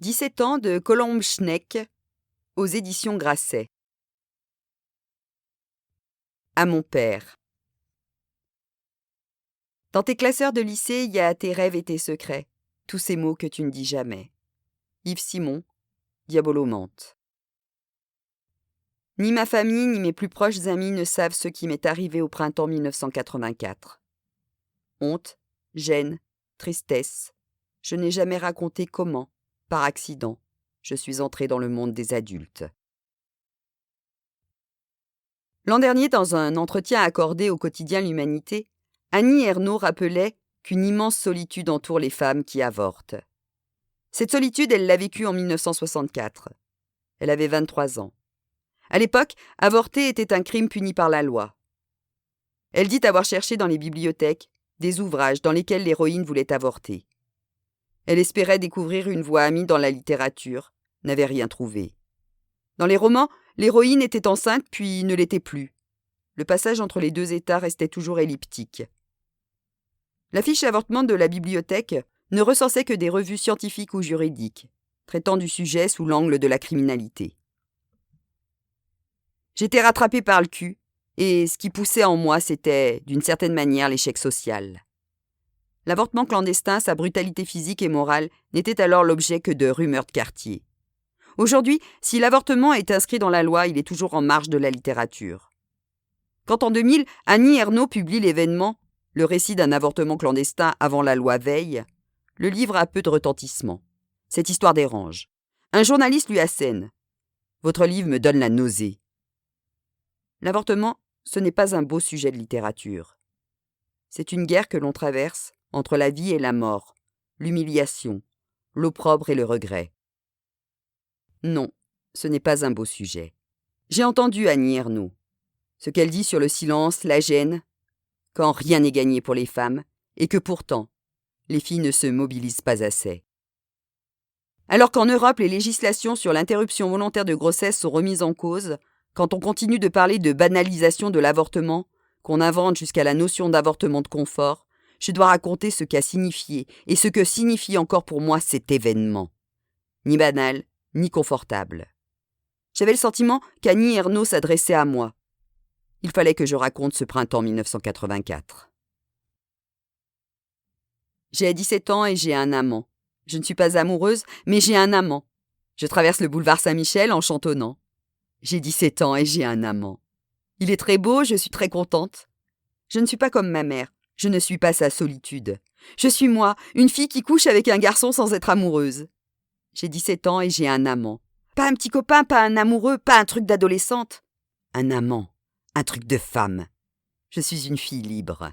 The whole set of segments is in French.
17 ans de Colombe Schneck, aux éditions Grasset. À mon père. Dans tes classeurs de lycée, il y a tes rêves et tes secrets, tous ces mots que tu ne dis jamais. Yves Simon, Diabolomante. Ni ma famille ni mes plus proches amis ne savent ce qui m'est arrivé au printemps 1984. Honte, gêne, tristesse. Je n'ai jamais raconté comment, par accident, je suis entrée dans le monde des adultes. L'an dernier, dans un entretien accordé au quotidien L'Humanité, Annie Ernaux rappelait qu'une immense solitude entoure les femmes qui avortent. Cette solitude, elle l'a vécue en 1964. Elle avait 23 ans. À l'époque, avorter était un crime puni par la loi. Elle dit avoir cherché dans les bibliothèques des ouvrages dans lesquels l'héroïne voulait avorter. Elle espérait découvrir une voie amie dans la littérature, n'avait rien trouvé. Dans les romans, l'héroïne était enceinte puis ne l'était plus. Le passage entre les deux états restait toujours elliptique. La fiche avortement de la bibliothèque ne recensait que des revues scientifiques ou juridiques, traitant du sujet sous l'angle de la criminalité. J'étais rattrapée par le cul, et ce qui poussait en moi, c'était, d'une certaine manière, l'échec social. L'avortement clandestin, sa brutalité physique et morale, n'était alors l'objet que de rumeurs de quartier. Aujourd'hui, si l'avortement est inscrit dans la loi, il est toujours en marge de la littérature. Quand en 2000, Annie Ernaux publie l'événement « Le récit d'un avortement clandestin avant la loi Veil », le livre a peu de retentissement. Cette histoire dérange. Un journaliste lui assène « Votre livre me donne la nausée ». L'avortement, ce n'est pas un beau sujet de littérature. C'est une guerre que l'on traverse entre la vie et la mort, l'humiliation, l'opprobre et le regret. Non, ce n'est pas un beau sujet. J'ai entendu Annie Ernaux. Ce qu'elle dit sur le silence, la gêne, quand rien n'est gagné pour les femmes, et que pourtant, les filles ne se mobilisent pas assez. Alors qu'en Europe, les législations sur l'interruption volontaire de grossesse sont remises en cause, quand on continue de parler de banalisation de l'avortement, qu'on invente jusqu'à la notion d'avortement de confort, je dois raconter ce qu'a signifié et ce que signifie encore pour moi cet événement. Ni banal, ni confortable. J'avais le sentiment qu'Annie Ernaux s'adressait à moi. Il fallait que je raconte ce printemps 1984. J'ai 17 ans et j'ai un amant. Je ne suis pas amoureuse, mais j'ai un amant. Je traverse le boulevard Saint-Michel en chantonnant. J'ai 17 ans et j'ai un amant. Il est très beau, je suis très contente. Je ne suis pas comme ma mère, je ne suis pas sa solitude. Je suis moi, une fille qui couche avec un garçon sans être amoureuse. J'ai 17 ans et j'ai un amant. Pas un petit copain, pas un amoureux, pas un truc d'adolescente. Un amant, un truc de femme. Je suis une fille libre.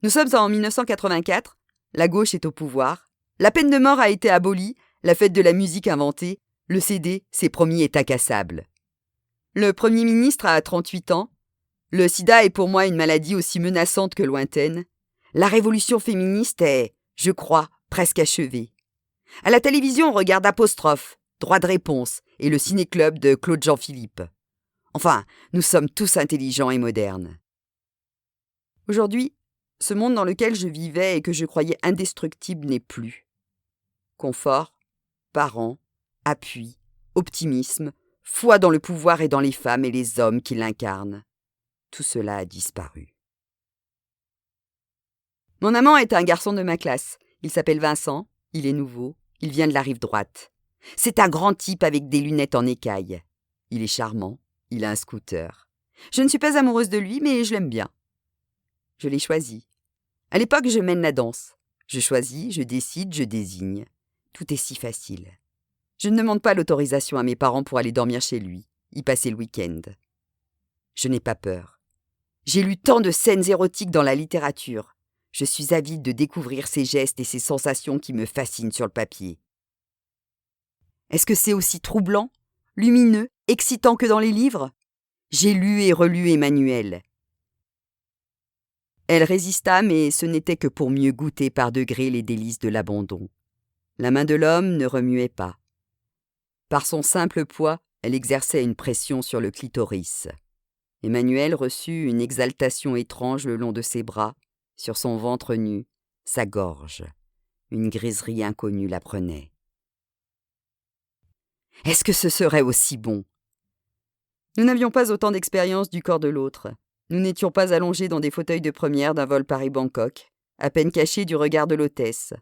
Nous sommes en 1984, la gauche est au pouvoir, la peine de mort a été abolie, la fête de la musique inventée, le CD, c'est promis, est incassable. Le Premier ministre a 38 ans, le sida est pour moi une maladie aussi menaçante que lointaine, la révolution féministe est, je crois, presque achevée. À la télévision, on regarde Apostrophe, Droit de réponse et le ciné-club de Claude Jean-Philippe. Enfin, nous sommes tous intelligents et modernes. Aujourd'hui, ce monde dans lequel je vivais et que je croyais indestructible n'est plus. Confort, parents, appui, optimisme, foi dans le pouvoir et dans les femmes et les hommes qui l'incarnent. Tout cela a disparu. Mon amant est un garçon de ma classe. Il s'appelle Vincent, il est nouveau, il vient de la rive droite. C'est un grand type avec des lunettes en écaille. Il est charmant, il a un scooter. Je ne suis pas amoureuse de lui, mais je l'aime bien. Je l'ai choisi. À l'époque, je mène la danse. Je choisis, je décide, je désigne. Tout est si facile. Je ne demande pas l'autorisation à mes parents pour aller dormir chez lui, y passer le week-end. Je n'ai pas peur. J'ai lu tant de scènes érotiques dans la littérature. Je suis avide de découvrir ces gestes et ces sensations qui me fascinent sur le papier. Est-ce que c'est aussi troublant, lumineux, excitant que dans les livres ? J'ai lu et relu Emmanuelle. Elle résista, mais ce n'était que pour mieux goûter par degrés les délices de l'abandon. La main de l'homme ne remuait pas. Par son simple poids, elle exerçait une pression sur le clitoris. Emmanuelle reçut une exaltation étrange le long de ses bras, sur son ventre nu, sa gorge. Une griserie inconnue la prenait. Est-ce que ce serait aussi bon? Nous n'avions pas autant d'expérience du corps de l'autre. Nous n'étions pas allongés dans des fauteuils de première d'un vol Paris-Bangkok, à peine cachés du regard de l'hôtesse.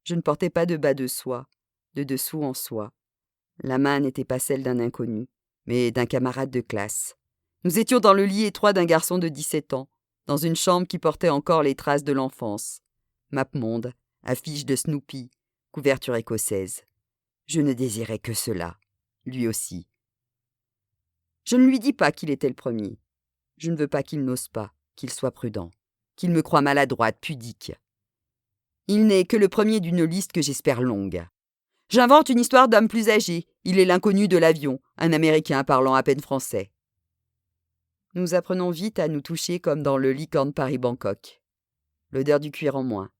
Je ne portais pas de bas de soie, de dessous en soie. La main n'était pas celle d'un inconnu, mais d'un camarade de classe. Nous étions dans le lit étroit d'un garçon de 17 ans, dans une chambre qui portait encore les traces de l'enfance. Mappemonde, affiche de Snoopy, couverture écossaise. Je ne désirais que cela, lui aussi. Je ne lui dis pas qu'il était le premier. Je ne veux pas qu'il n'ose pas, qu'il soit prudent, qu'il me croie maladroite, pudique. Il n'est que le premier d'une liste que j'espère longue. J'invente une histoire d'homme plus âgé. Il est l'inconnu de l'avion, un Américain parlant à peine français. Nous apprenons vite à nous toucher comme dans le licorne Paris-Bangkok. L'odeur du cuir en moins.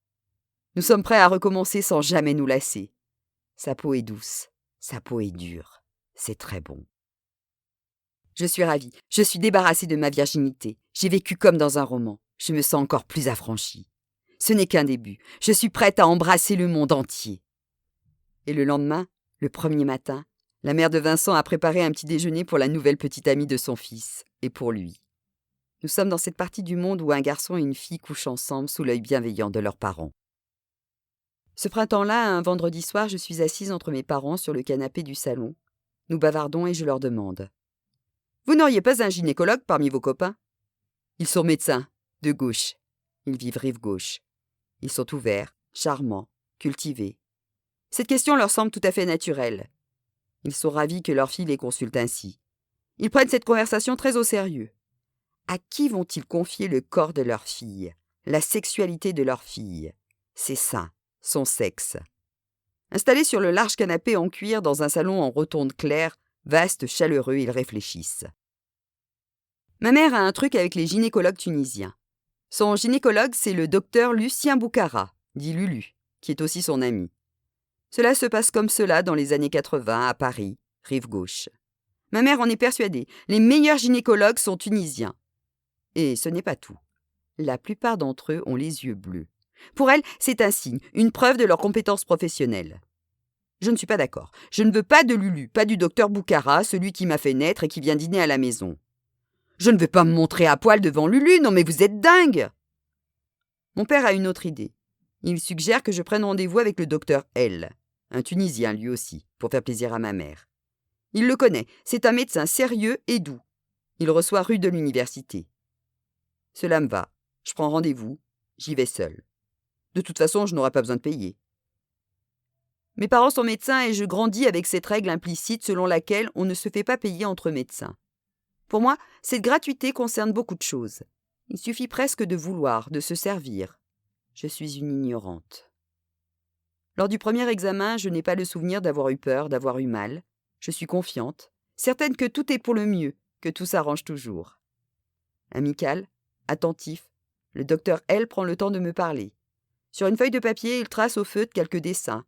Nous sommes prêts à recommencer sans jamais nous lasser. Sa peau est douce, sa peau est dure. C'est très bon. Je suis ravie. Je suis débarrassée de ma virginité. J'ai vécu comme dans un roman. Je me sens encore plus affranchie. Ce n'est qu'un début. Je suis prête à embrasser le monde entier. Et le lendemain, le premier matin, la mère de Vincent a préparé un petit déjeuner pour la nouvelle petite amie de son fils, et pour lui. Nous sommes dans cette partie du monde où un garçon et une fille couchent ensemble sous l'œil bienveillant de leurs parents. Ce printemps-là, un vendredi soir, je suis assise entre mes parents sur le canapé du salon. Nous bavardons et je leur demande. « Vous n'auriez pas un gynécologue parmi vos copains ?»« Ils sont médecins, de gauche. Ils vivent rive gauche. Ils sont ouverts, charmants, cultivés. Cette question leur semble tout à fait naturelle. Ils sont ravis que leur fille les consulte ainsi. Ils prennent cette conversation très au sérieux. À qui vont-ils confier le corps de leur fille, la sexualité de leur fille, ses seins, son sexe? Installés sur le large canapé en cuir dans un salon en rotonde claire, vaste, chaleureux, ils réfléchissent. Ma mère a un truc avec les gynécologues tunisiens. Son gynécologue, c'est le docteur Lucien Boukhara, dit Lulu, qui est aussi son ami. Cela se passe comme cela dans les années 80 à Paris, rive gauche. Ma mère en est persuadée, les meilleurs gynécologues sont tunisiens. Et ce n'est pas tout. La plupart d'entre eux ont les yeux bleus. Pour elle, c'est un signe, une preuve de leur compétence professionnelle. Je ne suis pas d'accord. Je ne veux pas de Lulu, pas du docteur Boukhara, celui qui m'a fait naître et qui vient dîner à la maison. Je ne veux pas me montrer à poil devant Lulu, non mais vous êtes dingue! Mon père a une autre idée. Il suggère que je prenne rendez-vous avec le docteur L, un Tunisien lui aussi, pour faire plaisir à ma mère. Il le connaît, c'est un médecin sérieux et doux. Il reçoit rue de l'université. Cela me va. Je prends rendez-vous, j'y vais seule. De toute façon, je n'aurai pas besoin de payer. Mes parents sont médecins et je grandis avec cette règle implicite selon laquelle on ne se fait pas payer entre médecins. Pour moi, cette gratuité concerne beaucoup de choses. Il suffit presque de vouloir, de se servir. Je suis une ignorante. Lors du premier examen, je n'ai pas le souvenir d'avoir eu peur, d'avoir eu mal. Je suis confiante, certaine que tout est pour le mieux, que tout s'arrange toujours. Amical, attentif, le docteur L prend le temps de me parler. Sur une feuille de papier, il trace au feutre quelques dessins.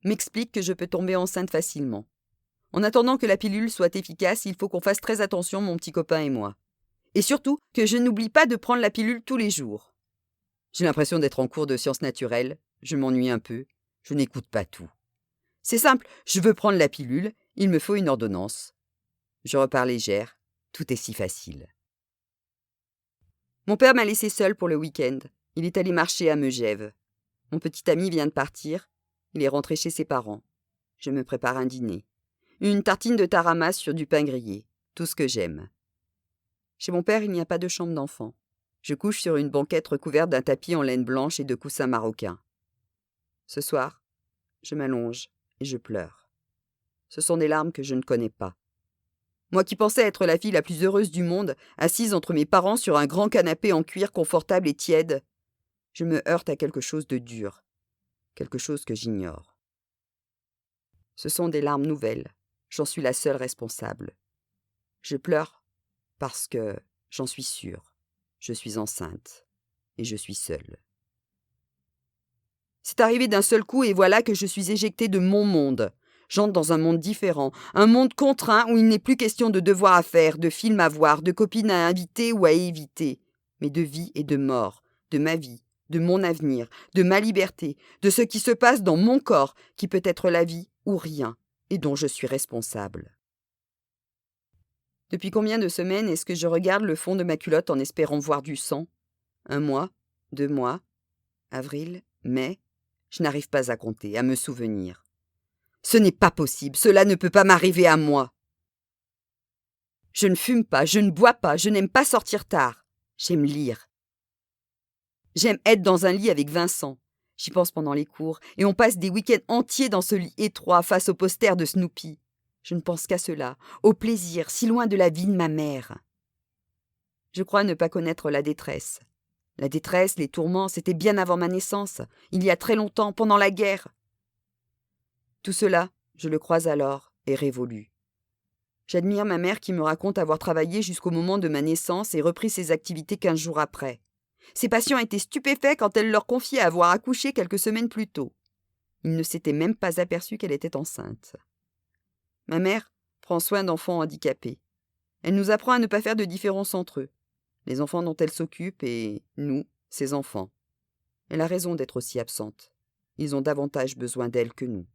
M'explique que je peux tomber enceinte facilement. En attendant que la pilule soit efficace, il faut qu'on fasse très attention, mon petit copain et moi. Et surtout, que je n'oublie pas de prendre la pilule tous les jours. J'ai l'impression d'être en cours de sciences naturelles. Je m'ennuie un peu. Je n'écoute pas tout. C'est simple, je veux prendre la pilule, il me faut une ordonnance. Je repars légère. Tout est si facile. Mon père m'a laissée seule pour le week-end. Il est allé marcher à Megève. Mon petit ami vient de partir. Il est rentré chez ses parents. Je me prépare un dîner. Une tartine de taramas sur du pain grillé. Tout ce que j'aime. Chez mon père, il n'y a pas de chambre d'enfant. Je couche sur une banquette recouverte d'un tapis en laine blanche et de coussins marocains. Ce soir, je m'allonge et je pleure. Ce sont des larmes que je ne connais pas. Moi qui pensais être la fille la plus heureuse du monde, assise entre mes parents sur un grand canapé en cuir confortable et tiède, je me heurte à quelque chose de dur, quelque chose que j'ignore. Ce sont des larmes nouvelles. J'en suis la seule responsable. Je pleure parce que, j'en suis sûre, je suis enceinte et je suis seule. C'est arrivé d'un seul coup et voilà que je suis éjectée de mon monde. J'entre dans un monde différent, un monde contraint où il n'est plus question de devoirs à faire, de films à voir, de copines à inviter ou à éviter, mais de vie et de mort, de ma vie, de mon avenir, de ma liberté, de ce qui se passe dans mon corps, qui peut être la vie ou rien, et dont je suis responsable. Depuis combien de semaines est-ce que je regarde le fond de ma culotte en espérant voir du sang? 1 mois, 2 mois, avril, mai, je n'arrive pas à compter, à me souvenir. Ce n'est pas possible, cela ne peut pas m'arriver à moi. Je ne fume pas, je ne bois pas, je n'aime pas sortir tard. J'aime lire. J'aime être dans un lit avec Vincent. J'y pense pendant les cours, et on passe des week-ends entiers dans ce lit étroit face au poster de Snoopy. Je ne pense qu'à cela, au plaisir, si loin de la vie de ma mère. Je crois ne pas connaître la détresse. La détresse, les tourments, c'était bien avant ma naissance, il y a très longtemps, pendant la guerre. Tout cela, je le crois alors, est révolu. J'admire ma mère qui me raconte avoir travaillé jusqu'au moment de ma naissance et repris ses activités 15 jours après. Ses patients étaient stupéfaits quand elle leur confiait avoir accouché quelques semaines plus tôt. Ils ne s'étaient même pas aperçus qu'elle était enceinte. Ma mère prend soin d'enfants handicapés. Elle nous apprend à ne pas faire de différence entre eux, les enfants dont elle s'occupe et nous, ses enfants. Elle a raison d'être aussi absente. Ils ont davantage besoin d'elle que nous.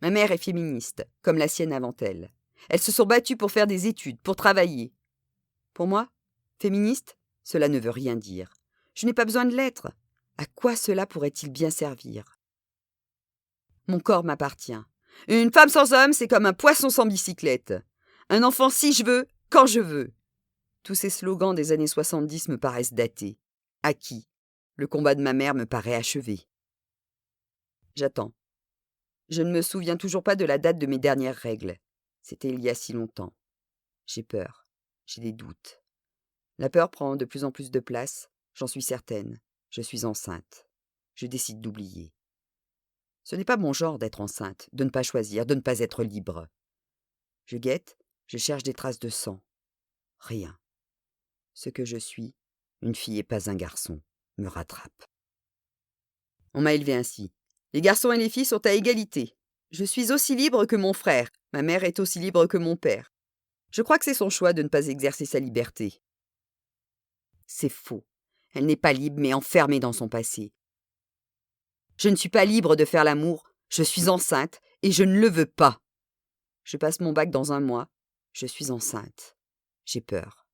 Ma mère est féministe, comme la sienne avant elle. Elles se sont battues pour faire des études, pour travailler. Pour moi, féministe, cela ne veut rien dire. Je n'ai pas besoin de l'être. À quoi cela pourrait-il bien servir? Mon corps m'appartient. Une femme sans homme, c'est comme un poisson sans bicyclette. Un enfant si je veux, quand je veux. Tous ces slogans des années 70 me paraissent datés. Acquis. Le combat de ma mère me paraît achevé. J'attends. Je ne me souviens toujours pas de la date de mes dernières règles. C'était il y a si longtemps. J'ai peur. J'ai des doutes. La peur prend de plus en plus de place. J'en suis certaine. Je suis enceinte. Je décide d'oublier. Ce n'est pas mon genre d'être enceinte, de ne pas choisir, de ne pas être libre. Je guette, je cherche des traces de sang. Rien. Ce que je suis, une fille et pas un garçon, me rattrape. On m'a élevé ainsi. Les garçons et les filles sont à égalité. Je suis aussi libre que mon frère. Ma mère est aussi libre que mon père. Je crois que c'est son choix de ne pas exercer sa liberté. C'est faux. Elle n'est pas libre, mais enfermée dans son passé. Je ne suis pas libre de faire l'amour. Je suis enceinte et je ne le veux pas. Je passe mon bac dans 1 mois. Je suis enceinte. J'ai peur.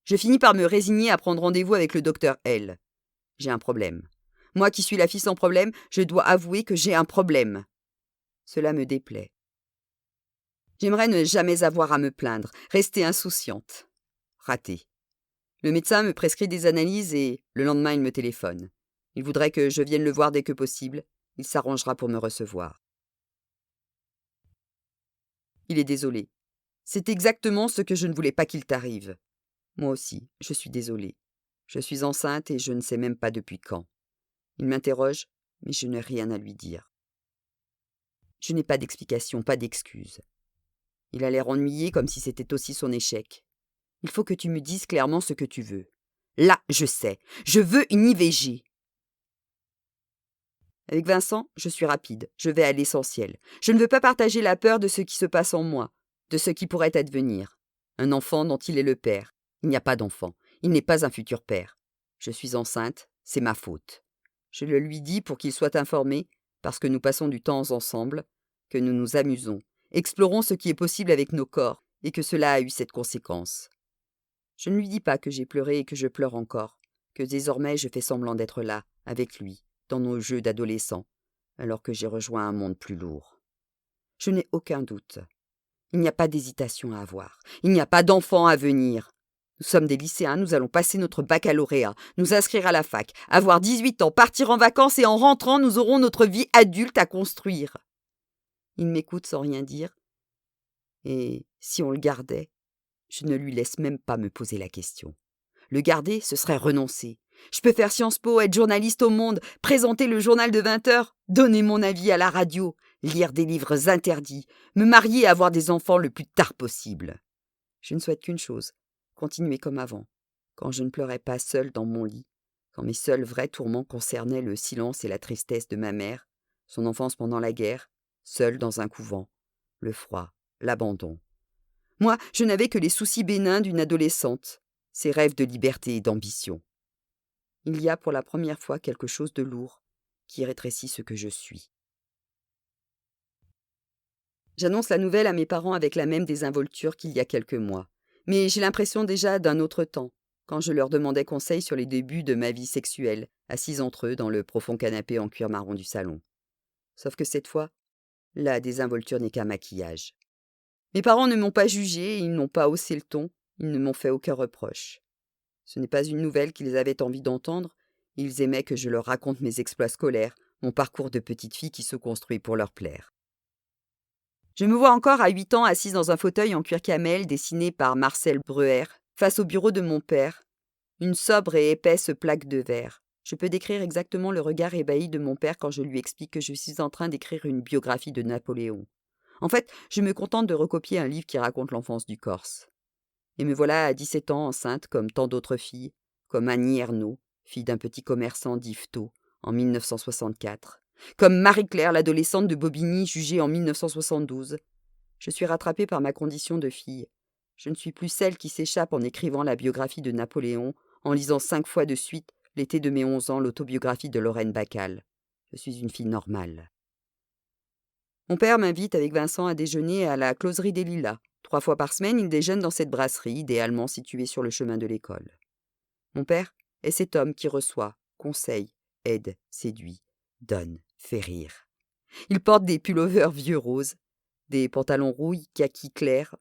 Je finis par me résigner à prendre rendez-vous avec le docteur L. J'ai un problème. Moi qui suis la fille sans problème, je dois avouer que j'ai un problème. Cela me déplaît. J'aimerais ne jamais avoir à me plaindre, rester insouciante. Raté. Le médecin me prescrit des analyses et le lendemain il me téléphone. Il voudrait que je vienne le voir dès que possible. Il s'arrangera pour me recevoir. Il est désolé. C'est exactement ce que je ne voulais pas qu'il t'arrive. Moi aussi, je suis désolée. Je suis enceinte et je ne sais même pas depuis quand. Il m'interroge, mais je n'ai rien à lui dire. Je n'ai pas d'explication, pas d'excuse. Il a l'air ennuyé comme si c'était aussi son échec. Il faut que tu me dises clairement ce que tu veux. Là, je sais. Je veux une IVG. Avec Vincent, je suis rapide. Je vais à l'essentiel. Je ne veux pas partager la peur de ce qui se passe en moi, de ce qui pourrait advenir. Un enfant dont il est le père. Il n'y a pas d'enfant. Il n'est pas un futur père. Je suis enceinte, c'est ma faute. Je le lui dis pour qu'il soit informé, parce que nous passons du temps ensemble, que nous nous amusons, explorons ce qui est possible avec nos corps, et que cela a eu cette conséquence. Je ne lui dis pas que j'ai pleuré et que je pleure encore, que désormais je fais semblant d'être là, avec lui, dans nos jeux d'adolescents, alors que j'ai rejoint un monde plus lourd. Je n'ai aucun doute. Il n'y a pas d'hésitation à avoir. Il n'y a pas d'enfant à venir. Nous sommes des lycéens, nous allons passer notre baccalauréat, nous inscrire à la fac, avoir 18 ans, partir en vacances et en rentrant, nous aurons notre vie adulte à construire. Il m'écoute sans rien dire. Et si on le gardait, je ne lui laisse même pas me poser la question. Le garder, ce serait renoncer. Je peux faire Sciences Po, être journaliste au Monde, présenter le journal de 20 heures, donner mon avis à la radio, lire des livres interdits, me marier et avoir des enfants le plus tard possible. Je ne souhaite qu'une chose, continuer comme avant, quand je ne pleurais pas seule dans mon lit, quand mes seuls vrais tourments concernaient le silence et la tristesse de ma mère, son enfance pendant la guerre, seule dans un couvent, le froid, l'abandon. Moi, je n'avais que les soucis bénins d'une adolescente, ses rêves de liberté et d'ambition. Il y a pour la première fois quelque chose de lourd qui rétrécit ce que je suis. J'annonce la nouvelle à mes parents avec la même désinvolture qu'il y a quelques mois. Mais j'ai l'impression déjà d'un autre temps, quand je leur demandais conseil sur les débuts de ma vie sexuelle, assis entre eux dans le profond canapé en cuir marron du salon. Sauf que cette fois, la désinvolture n'est qu'un maquillage. Mes parents ne m'ont pas jugé, ils n'ont pas haussé le ton, ils ne m'ont fait aucun reproche. Ce n'est pas une nouvelle qu'ils avaient envie d'entendre, ils aimaient que je leur raconte mes exploits scolaires, mon parcours de petite fille qui se construit pour leur plaire. Je me vois encore à 8 ans assise dans un fauteuil en cuir camel dessiné par Marcel Breuer, face au bureau de mon père, une sobre et épaisse plaque de verre. Je peux décrire exactement le regard ébahi de mon père quand je lui explique que je suis en train d'écrire une biographie de Napoléon. En fait, je me contente de recopier un livre qui raconte l'enfance du Corse. Et me voilà à 17 ans enceinte comme tant d'autres filles, comme Annie Ernaux, fille d'un petit commerçant d'Yvetot, en 1964, comme Marie-Claire, l'adolescente de Bobigny, jugée en 1972. Je suis rattrapée par ma condition de fille. Je ne suis plus celle qui s'échappe en écrivant la biographie de Napoléon, en lisant 5 fois de suite, l'été de mes 11 ans, l'autobiographie de Lorraine Bacal. Je suis une fille normale. Mon père m'invite avec Vincent à déjeuner à la Closerie des Lilas. 3 fois par semaine, il déjeune dans cette brasserie, idéalement située sur le chemin de l'école. Mon père est cet homme qui reçoit, conseille, aide, séduit, donne, fait rire. Il porte des pullovers vieux roses, des pantalons rouille kaki clair,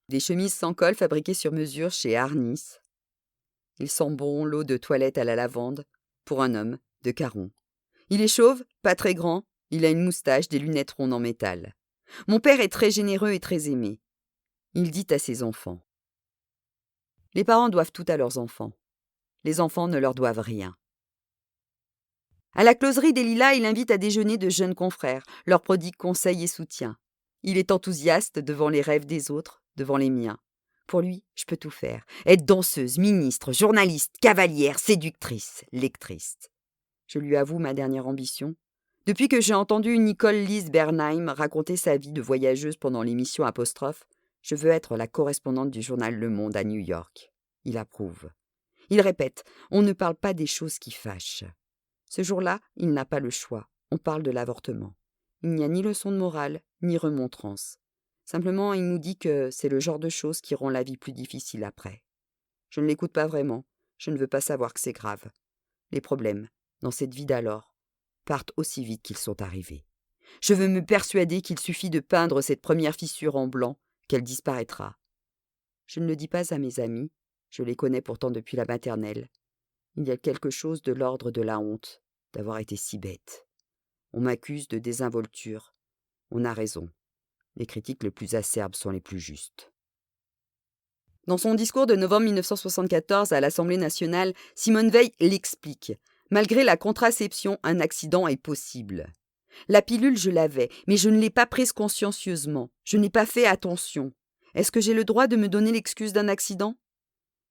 des chemises sans col fabriquées sur mesure chez Arnis. Il sent bon l'eau de toilette à la lavande, pour un homme de Caron. Il est chauve, pas très grand, il a une moustache, des lunettes rondes en métal. Mon père est très généreux et très aimé. Il dit à ses enfants. Les parents doivent tout à leurs enfants. Les enfants ne leur doivent rien. À la Closerie des Lilas, il invite à déjeuner de jeunes confrères, leur prodigue conseil et soutien. Il est enthousiaste devant les rêves des autres, devant les miens. Pour lui, je peux tout faire. Être danseuse, ministre, journaliste, cavalière, séductrice, lectrice. Je lui avoue ma dernière ambition. Depuis que j'ai entendu Nicole Lise Bernheim raconter sa vie de voyageuse pendant l'émission Apostrophe, je veux être la correspondante du journal Le Monde à New York. Il approuve. Il répète, on ne parle pas des choses qui fâchent. Ce jour-là, il n'a pas le choix. On parle de l'avortement. Il n'y a ni leçon de morale, ni remontrance. Simplement, il nous dit que c'est le genre de choses qui rend la vie plus difficile après. Je ne l'écoute pas vraiment. Je ne veux pas savoir que c'est grave. Les problèmes, dans cette vie d'alors, partent aussi vite qu'ils sont arrivés. Je veux me persuader qu'il suffit de peindre cette première fissure en blanc, qu'elle disparaîtra. Je ne le dis pas à mes amis, je les connais pourtant depuis la maternelle. Il y a quelque chose de l'ordre de la honte d'avoir été si bête. On m'accuse de désinvolture. On a raison. Les critiques les plus acerbes sont les plus justes. Dans son discours de novembre 1974 à l'Assemblée nationale, Simone Veil l'explique. Malgré la contraception, un accident est possible. La pilule, je l'avais, mais je ne l'ai pas prise consciencieusement. Je n'ai pas fait attention. Est-ce que j'ai le droit de me donner l'excuse d'un accident ?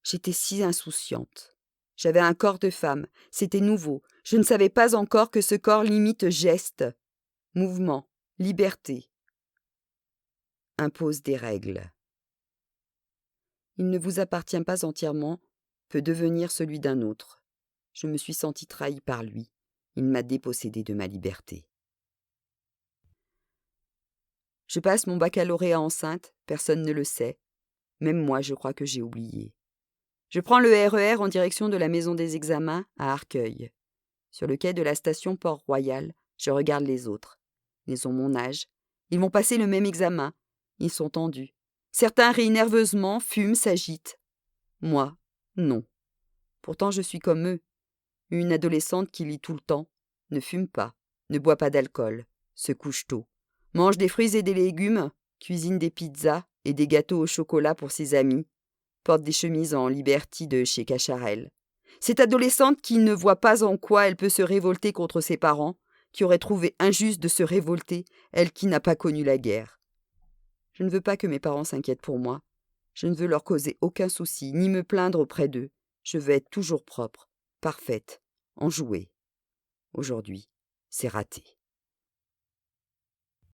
J'étais si insouciante. J'avais un corps de femme, c'était nouveau. Je ne savais pas encore que ce corps limite geste, mouvement, liberté. Impose des règles. Il ne vous appartient pas entièrement, peut devenir celui d'un autre. Je me suis sentie trahie par lui. Il m'a dépossédée de ma liberté. Je passe mon baccalauréat enceinte, personne ne le sait. Même moi, je crois que j'ai oublié. Je prends le RER en direction de la maison des examens à Arcueil. Sur le quai de la station Port-Royal, je regarde les autres. Ils ont mon âge. Ils vont passer le même examen. Ils sont tendus. Certains rient nerveusement, fument, s'agitent. Moi, non. Pourtant, je suis comme eux. Une adolescente qui lit tout le temps, ne fume pas, ne boit pas d'alcool, se couche tôt, mange des fruits et des légumes, cuisine des pizzas et des gâteaux au chocolat pour ses amis, porte des chemises en Liberty de chez Cacharel. Cette adolescente qui ne voit pas en quoi elle peut se révolter contre ses parents, qui aurait trouvé injuste de se révolter, elle qui n'a pas connu la guerre. Je ne veux pas que mes parents s'inquiètent pour moi. Je ne veux leur causer aucun souci, ni me plaindre auprès d'eux. Je veux être toujours propre, parfaite, enjouée. Aujourd'hui, c'est raté.